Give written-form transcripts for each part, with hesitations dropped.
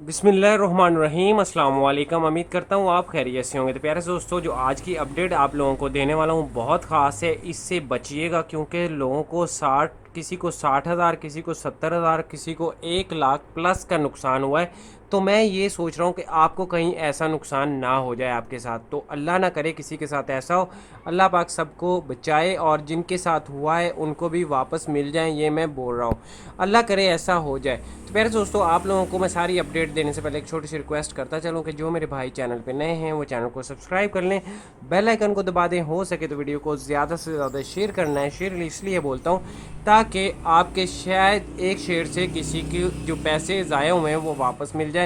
बिस्मिल्लाहिर्रहमानिर्रहीम अस्सलाम वालेकुम। उम्मीद करता हूँ आप खैरियत से होंगे। तो प्यारे दोस्तों, जो आज की अपडेट आप लोगों को देने वाला हूँ बहुत ख़ास है। इससे बचिएगा क्योंकि लोगों को 60, किसी को 60,000, किसी को 70,000, किसी को 1 लाख प्लस का नुकसान हुआ है। तो मैं ये सोच रहा हूँ कि आपको कहीं ऐसा नुकसान ना हो जाए आपके साथ। तो अल्लाह ना करे किसी के साथ ऐसा हो। अल्लाह पाक सबको बचाए और जिनके साथ हुआ है उनको भी वापस मिल जाए, ये मैं बोल रहा हूँ। अल्लाह करे ऐसा हो जाए। तो प्यारे दोस्तों, आप लोगों को मैं सारी अपडेट देने से पहले एक छोटी सी रिक्वेस्ट करता चलूँ कि जो मेरे भाई चैनल पे नए हैं वो चैनल को सब्सक्राइब कर लें, बेल आइकन को दबा दें। हो सके तो वीडियो को ज़्यादा से ज़्यादा शेयर करना है। शेयर इसलिए बोलता हूँ ताकि आपके शायद एक शेयर से किसी के जो पैसे ज़ाया हुए हैं वो वापस मिल जाए।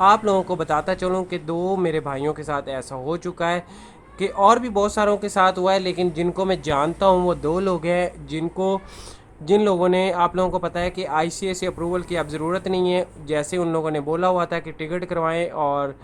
आप लोगों को बताता चलूँ कि 2 मेरे भाइयों के साथ ऐसा हो चुका है कि और भी बहुत सारों के साथ हुआ है, लेकिन जिनको मैं जानता हूँ वो 2 लोग हैं जिन लोगों ने, आप लोगों को पता है कि आईसीएसई अप्रूवल की अब ज़रूरत नहीं है। जैसे उन लोगों ने बोला हुआ था कि टिकट करवाएं और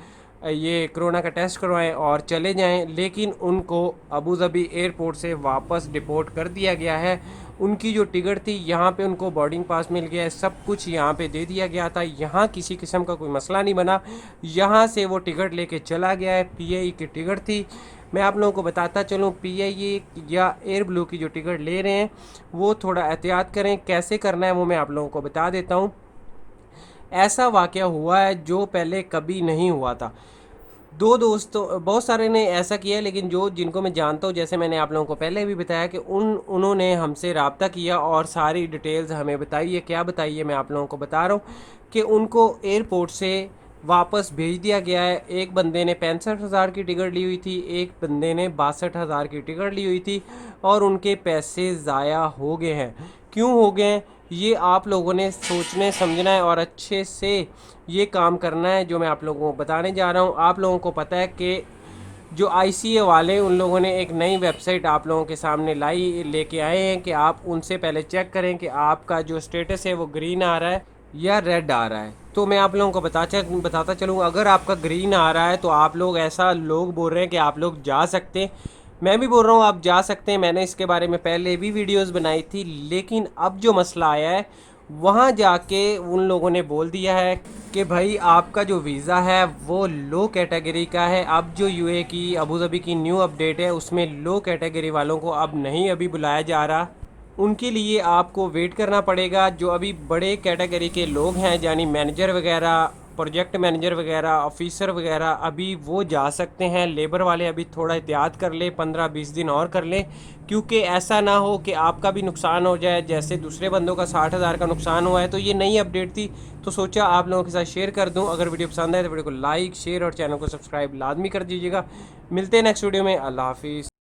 ये कोरोना का टेस्ट करवाएं और चले जाएं, लेकिन उनको अबू धाबी एयरपोर्ट से वापस डिपोर्ट कर दिया गया है। उनकी जो टिकट थी यहाँ पे उनको बोर्डिंग पास मिल गया है, सब कुछ यहाँ पे दे दिया गया था। यहाँ किसी किस्म का कोई मसला नहीं बना। यहाँ से वो टिकट लेके चला गया है। पीआई की टिकट थी। मैं आप लोगों को बताता चलूँ, पीआई या एयर ब्लू की जो टिकट ले रहे हैं वो थोड़ा एहतियात करें। कैसे करना है वो मैं आप लोगों को बता देता हूँ। ऐसा वाक़या हुआ है जो पहले कभी नहीं हुआ था। 2 दोस्तों, बहुत सारे ने ऐसा किया है, लेकिन जिनको मैं जानता हूँ, जैसे मैंने आप लोगों को पहले भी बताया कि उन्होंने हमसे रब्ता किया और सारी डिटेल्स हमें बताई है। क्या बताई है मैं आप लोगों को बता रहा हूँ कि उनको एयरपोर्ट से वापस भेज दिया गया है। एक बंदे ने 65,000 की टिकट ली हुई थी, एक बंदे ने 62,000 की टिकट ली हुई थी और उनके पैसे ज़ाया हो गए हैं। क्यों हो गए हैं ये आप लोगों ने सोचने समझना है और अच्छे से ये काम करना है जो मैं आप लोगों को बताने जा रहा हूँ। आप लोगों को पता है कि जो आईसीए वाले, उन लोगों ने एक नई वेबसाइट आप लोगों के सामने लेके आए हैं कि आप उनसे पहले चेक करें कि आपका जो स्टेटस है वो ग्रीन आ रहा है या रेड आ रहा है। तो मैं आप लोगों को बताता चलूँ, अगर आपका ग्रीन आ रहा है तो आप लोग, ऐसा लोग बोल रहे हैं कि आप लोग जा सकते हैं। मैं भी बोल रहा हूँ आप जा सकते हैं। मैंने इसके बारे में पहले भी वीडियोस बनाई थी, लेकिन अब जो मसला आया है वहाँ जाके उन लोगों ने बोल दिया है कि भाई आपका जो वीज़ा है वो लो कैटेगरी का है। अब जो यूए की, अबू धाबी की न्यू अपडेट है उसमें लो कैटेगरी वालों को अब नहीं अभी बुलाया जा रहा। उनके लिए आपको वेट करना पड़ेगा। जो अभी बड़े कैटेगरी के लोग हैं, यानी मैनेजर वगैरह, प्रोजेक्ट मैनेजर वगैरह, ऑफिसर वगैरह, अभी वो जा सकते हैं। लेबर वाले अभी थोड़ा एहतियात कर लें, 15-20 दिन और कर लें, क्योंकि ऐसा ना हो कि आपका भी नुकसान हो जाए जैसे दूसरे बंदों का 60,000 का नुकसान हुआ है। तो ये नई अपडेट थी तो सोचा आप लोगों के साथ शेयर कर दूं। अगर वीडियो पसंद आए तो वीडियो को लाइक, शेयर और चैनल को सब्सक्राइब लाजमी कर दीजिएगा। मिलते हैं नेक्स्ट वीडियो में। अल्लाह हाफिज़।